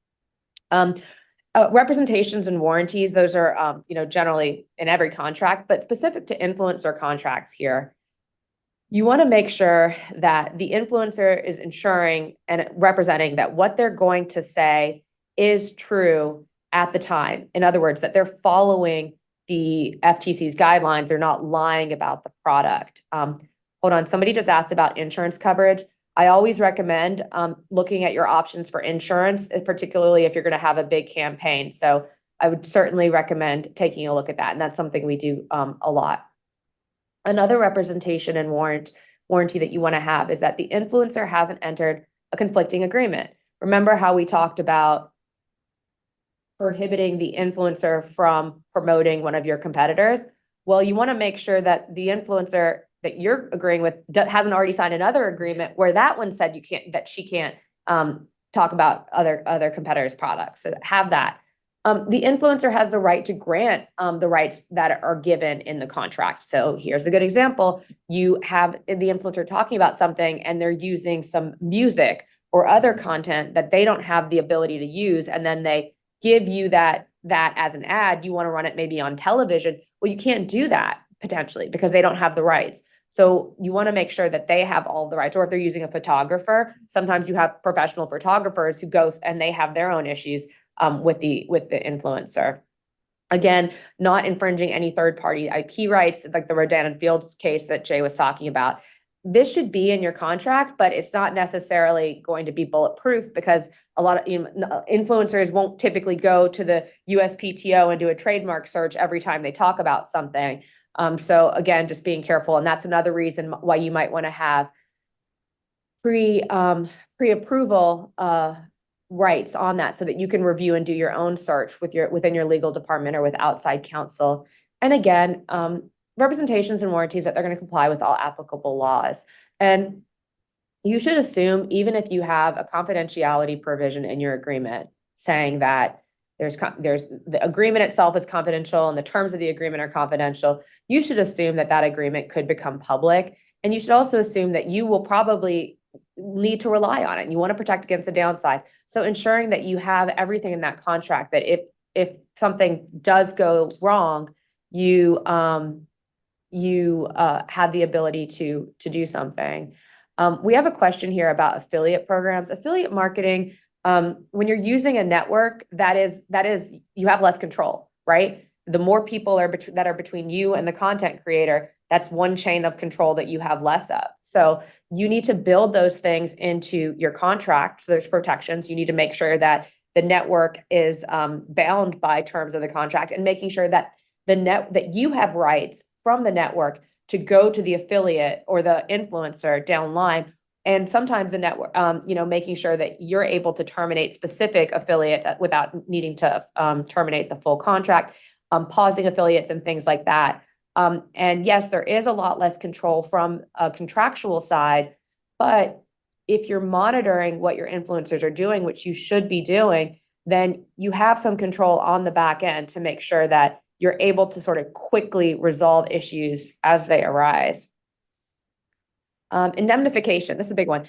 Representations and warranties, those are, generally in every contract, but specific to influencer contracts here. You want to make sure that the influencer is ensuring and representing that what they're going to say is true at the time. In other words, that they're following the FTC's guidelines. They're not lying about the product. Hold on, somebody just asked about insurance coverage. I always recommend looking at your options for insurance, particularly if you're going to have a big campaign. So I would certainly recommend taking a look at that. And that's something we do a lot. Another representation and warranty that you want to have is that the influencer hasn't entered a conflicting agreement. Remember how we talked about prohibiting the influencer from promoting one of your competitors? Well, you want to make sure that the influencer that you're agreeing with hasn't already signed another agreement where that one said she can't talk about other competitors' products. So have that. The influencer has the right to grant the rights that are given in the contract. So here's a good example. You have the influencer talking about something and they're using some music or other content that they don't have the ability to use, and then they give you that as an ad. You want to run it maybe on television. Well, you can't do that potentially because they don't have the rights. So you want to make sure that they have all the rights, or if they're using a photographer, sometimes you have professional photographers who go and they have their own issues with the influencer. Again, not infringing any third-party IP rights, like the Rodan and Fields case that Jay was talking about. This should be in your contract, but it's not necessarily going to be bulletproof because a lot of influencers won't typically go to the USPTO and do a trademark search every time they talk about something. So again, just being careful. And that's another reason why you might want to have pre-approval rights on that so that you can review and do your own search within your legal department or with outside counsel. And again, representations and warranties that they're going to comply with all applicable laws. And you should assume, even if you have a confidentiality provision in your agreement saying that there's the agreement itself is confidential and the terms of the agreement are confidential, you should assume that agreement could become public. And you should also assume that you will probably need to rely on it. And you want to protect against the downside. So ensuring that you have everything in that contract, that if something does go wrong, you have the ability to do something. We have a question here about affiliate programs. Affiliate marketing, when you're using a network, that is you have less control, right? The more people that are between you and the content creator, that's one chain of control that you have less of. So you need to build those things into your contract. So there's protections. You need to make sure that the network is bound by terms of the contract, and making sure that that you have rights from the network to go to the affiliate or the influencer downline. And sometimes the network, making sure that you're able to terminate specific affiliates without needing to terminate the full contract, pausing affiliates and things like that. And yes, there is a lot less control from a contractual side, but if you're monitoring what your influencers are doing, which you should be doing, then you have some control on the back end to make sure that you're able to sort of quickly resolve issues as they arise. Indemnification, this is a big one.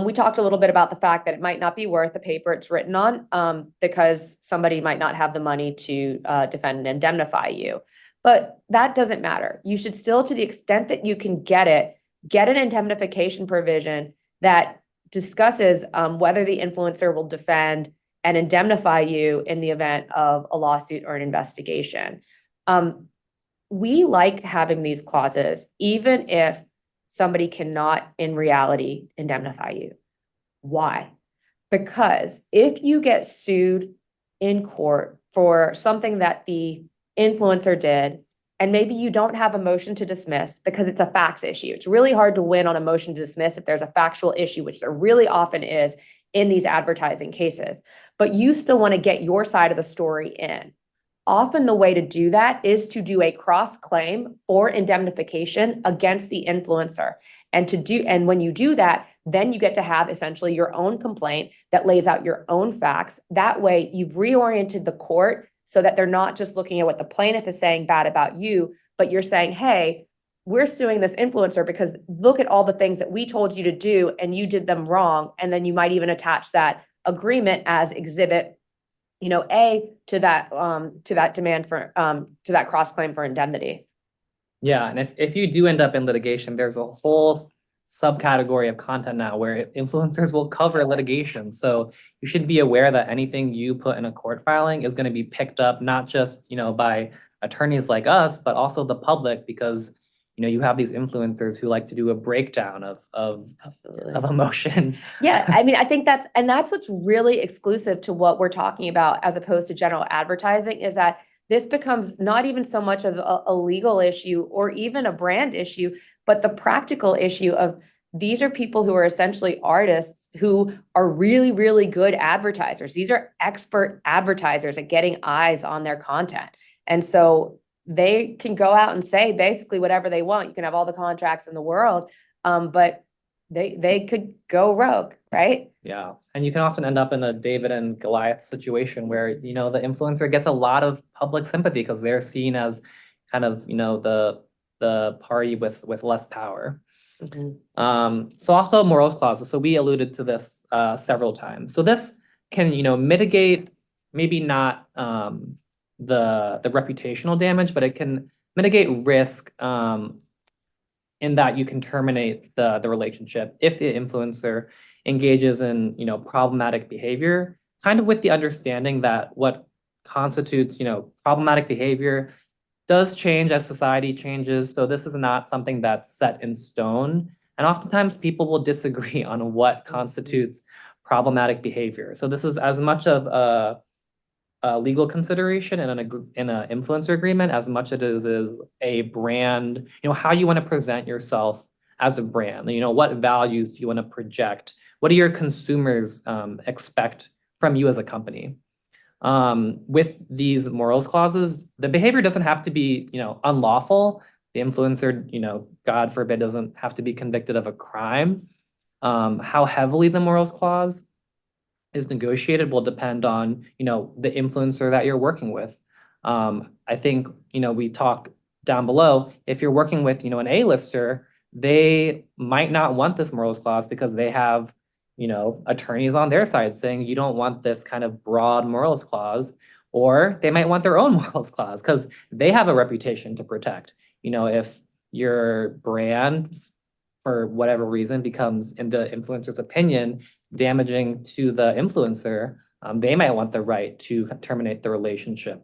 We talked a little bit about the fact that it might not be worth the paper it's written on because somebody might not have the money to defend and indemnify you. But that doesn't matter. You should still, to the extent that you can get an indemnification provision that discusses whether the influencer will defend and indemnify you in the event of a lawsuit or an investigation. We like having these clauses, even if somebody cannot in reality indemnify you. Why? Because if you get sued in court for something that the influencer did, and maybe you don't have a motion to dismiss because it's a facts issue. It's really hard to win on a motion to dismiss if there's a factual issue, which there really often is in these advertising cases. But you still want to get your side of the story in. Often the way to do that is to do a cross-claim for indemnification against the influencer. And when you do that, then you get to have essentially your own complaint that lays out your own facts. That way you've reoriented the court so that they're not just looking at what the plaintiff is saying bad about you, but you're saying, hey, we're suing this influencer because look at all the things that we told you to do and you did them wrong. And then you might even attach that agreement as exhibit to that demand for, to that cross claim for indemnity. Yeah, and if you do end up in litigation, there's a whole subcategory of content now where influencers will cover litigation. So you should be aware that anything you put in a court filing is going to be picked up, not just, by attorneys like us, but also the public, because, you have these influencers who like to do a breakdown Absolutely. of emotion. Yeah, I mean, I think that's what's really exclusive to what we're talking about as opposed to general advertising, is that this becomes not even so much of a legal issue or even a brand issue, but the practical issue of these are people who are essentially artists who are really, really good advertisers. These are expert advertisers at getting eyes on their content. And so they can go out and say basically whatever they want. You can have all the contracts in the world, but they could go rogue, right? Yeah, and you can often end up in a David and Goliath situation where, the influencer gets a lot of public sympathy because they're seen as kind of, the party with less power. So also morals clauses. So we alluded to this several times. So this can, mitigate maybe not the reputational damage, but it can mitigate risk in that you can terminate the relationship if the influencer engages in, problematic behavior, kind of with the understanding that what constitutes, problematic behavior does change as society changes. So this is not something that's set in stone. And oftentimes people will disagree on what constitutes problematic behavior. So this is as much of a legal consideration in an influencer agreement as much as it is a brand, how you want to present yourself as a brand, what values do you want to project? What do your consumers expect from you as a company? With these morals clauses, the behavior doesn't have to be, unlawful. The influencer, God forbid, doesn't have to be convicted of a crime. How heavily the morals clause is negotiated will depend on, the influencer that you're working with. I think, we talk down below, if you're working with, an A-lister, they might not want this morals clause because they have, attorneys on their side saying you don't want this kind of broad morals clause, or they might want their own morals clause because they have a reputation to protect. If your brand, for whatever reason, becomes, in the influencer's opinion, damaging to the influencer, they might want the right to terminate the relationship.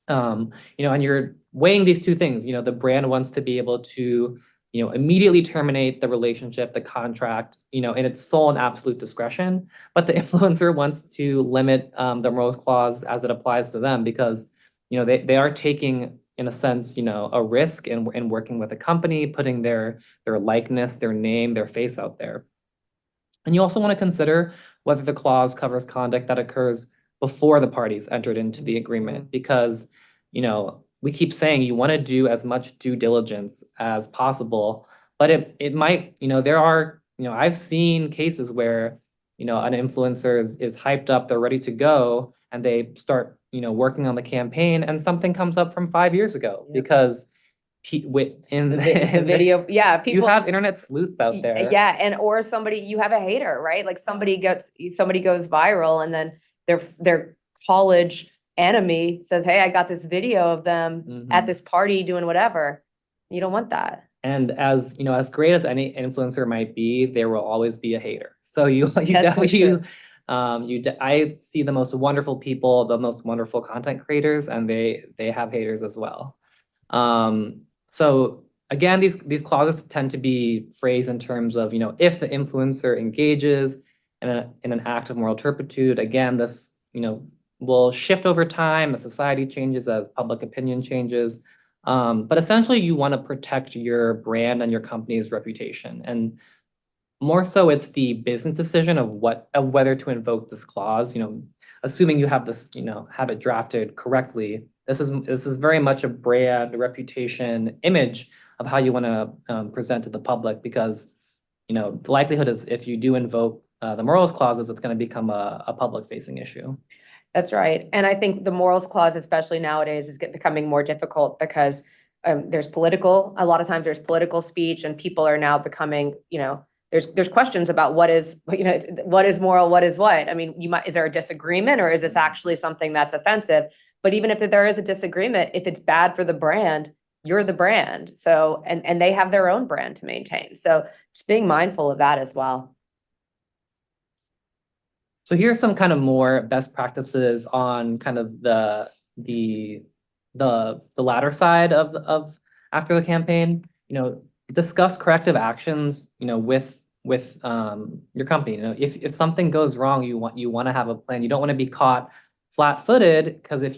And you're weighing these two things, the brand wants to be able to, immediately terminate the relationship, the contract, in its sole and absolute discretion, but the influencer wants to limit the morals clause as it applies to them because, they are taking, in a sense, a risk in working with a company, putting their likeness, their name, their face out there. And you also want to consider whether the clause covers conduct that occurs before the parties entered into the agreement, because, we keep saying you want to do as much due diligence as possible, but it might, there are, I've seen cases where, an influencer is hyped up, they're ready to go, and they start, working on the campaign, and something comes up from 5 years ago because in The video, yeah, you people, have internet sleuths out there. yeah, and or somebody, you have a hater, right? Like somebody goes viral and then their college enemy says, hey, I got this video of them at this party doing whatever. You don't want that. And as as great as any influencer might be, there will always be a hater. So you definitely I see the most wonderful people, the most wonderful content creators, and they have haters as well. So again, these clauses tend to be phrased in terms of, if the influencer engages in an act of moral turpitude. Again, this, will shift over time as society changes, as public opinion changes. But essentially you want to protect your brand and your company's reputation. And more so it's the business decision of whether to invoke this clause, assuming you have this, have it drafted correctly. This is very much a brand reputation image of how you want to present to the public, because, the likelihood is if you do invoke the morals clauses, it's going to become a public facing issue. That's right. And I think the morals clause, especially nowadays, is becoming more difficult because a lot of times there's political speech and people are now becoming, there's questions about what is moral, what is what. I mean, is there a disagreement, or is this actually something that's offensive? But even if there is a disagreement, if it's bad for the brand, you're the brand. So, and they have their own brand to maintain. So just being mindful of that as well. So here's some kind of more best practices on kind of the latter side of after the campaign. Discuss corrective actions, with your company. If something goes wrong, you want to have a plan. You don't want to be caught flat-footed, because if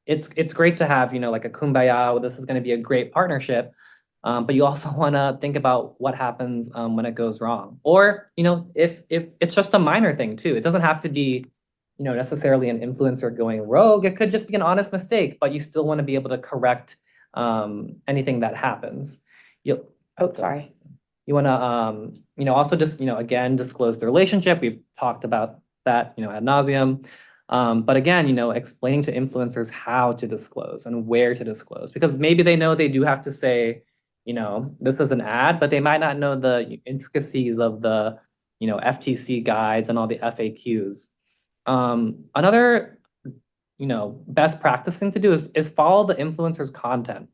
it's great to have, like a kumbaya, this is going to be a great partnership. But you also want to think about what happens when it goes wrong. Or, if it's just a minor thing too. It doesn't have to be, necessarily an influencer going rogue. It could just be an honest mistake, but you still want to be able to correct anything that happens. Sorry. You want to, also just, again, disclose the relationship. We've talked about that, ad nauseum. But again, explaining to influencers how to disclose and where to disclose, because maybe they know they do have to say, this is an ad, but they might not know the intricacies of the, FTC guides and all the FAQs. Another, best practice thing to do is follow the influencer's content.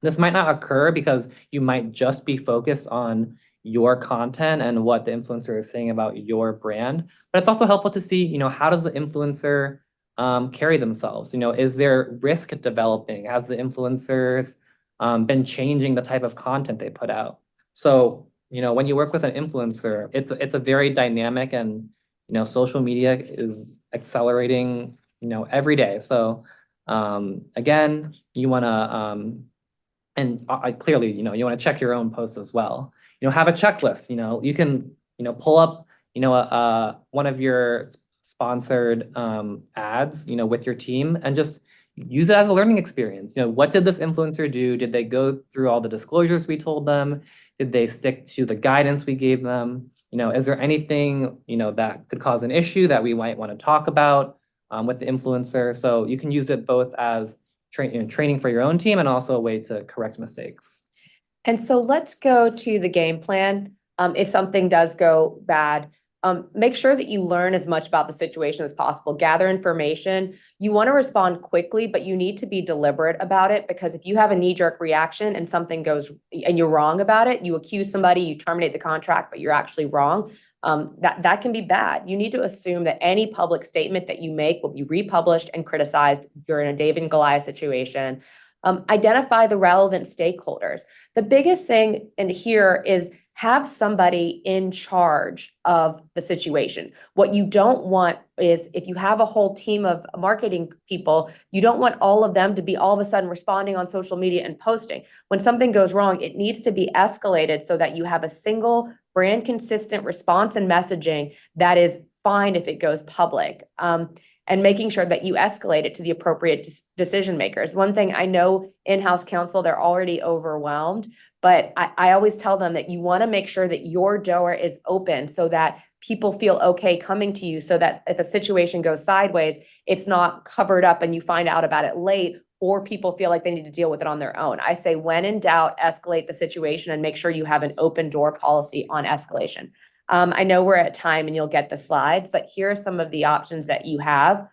This might not occur because you might just be focused on your content and what the influencer is saying about your brand, but it's also helpful to see, how does the influencer carry themselves? Is there risk developing? Has the influencers been changing the type of content they put out? So, when you work with an influencer, it's a very dynamic, and, social media is accelerating, every day. So, again, you want to, and clearly, you want to check your own posts as well. Have a checklist. You can, pull up, one of your sponsored ads, with your team, and just use it as a learning experience. What did this influencer do? Did they go through all the disclosures we told them? Did they stick to the guidance we gave them? Is there anything, that could cause an issue that we might want to talk about with the influencer? So you can use it both as training for your own team and also a way to correct mistakes. And so let's go to the game plan. If something does go bad, make sure that you learn as much about the situation as possible. Gather information. You want to respond quickly, but you need to be deliberate about it, because if you have a knee-jerk reaction and something goes and you're wrong about it, you accuse somebody, you terminate the contract, but you're actually wrong. That can be bad. You need to assume that any public statement that you make will be republished and criticized. You're in a David and Goliath situation. Identify the relevant stakeholders. The biggest thing in here is have somebody in charge of the situation. What you don't want is, if you have a whole team of marketing people, you don't want all of them to be all of a sudden responding on social media and posting. When something goes wrong, it needs to be escalated so that you have a single brand consistent response and messaging that is fine if it goes public. And making sure that you escalate it to the appropriate decision makers. One thing I know, in-house counsel, they're already overwhelmed, but I always tell them that you want to make sure that your door is open so that people feel okay coming to you, so that if a situation goes sideways, it's not covered up and you find out about it late, or people feel like they need to deal with it on their own. I say, when in doubt, escalate the situation and make sure you have an open door policy on escalation. I know we're at time and you'll get the slides, but here are some of the options that you have.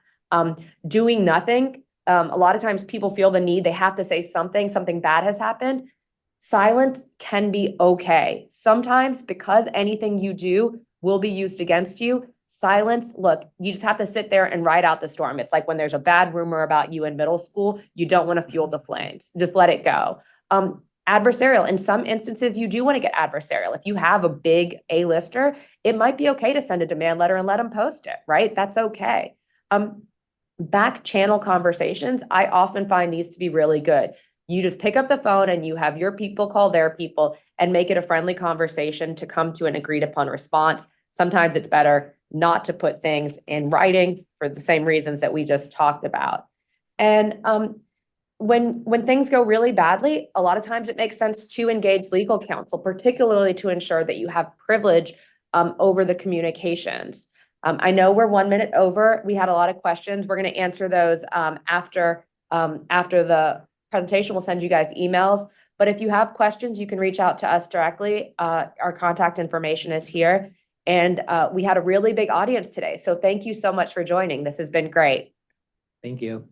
Doing nothing. A lot of times people feel the need, they have to say something bad has happened. Silence can be okay. Sometimes, because anything you do will be used against you, silence, look, you just have to sit there and ride out the storm. It's like when there's a bad rumor about you in middle school, you don't want to fuel the flames. Just let it go. Adversarial. In some instances, you do want to get adversarial. If you have a big A-lister, it might be okay to send a demand letter and let them post it, right? That's okay. Back channel conversations, I often find these to be really good. You just pick up the phone and you have your people call their people and make it a friendly conversation to come to an agreed upon response. Sometimes it's better not to put things in writing for the same reasons that we just talked about. And when things go really badly, a lot of times it makes sense to engage legal counsel, particularly to ensure that you have privilege over the communications. I know we're 1 minute over. We had a lot of questions. We're going to answer those after the presentation. We'll send you guys emails. But if you have questions, you can reach out to us directly. Our contact information is here. And we had a really big audience today. So thank you so much for joining. This has been great. Thank you.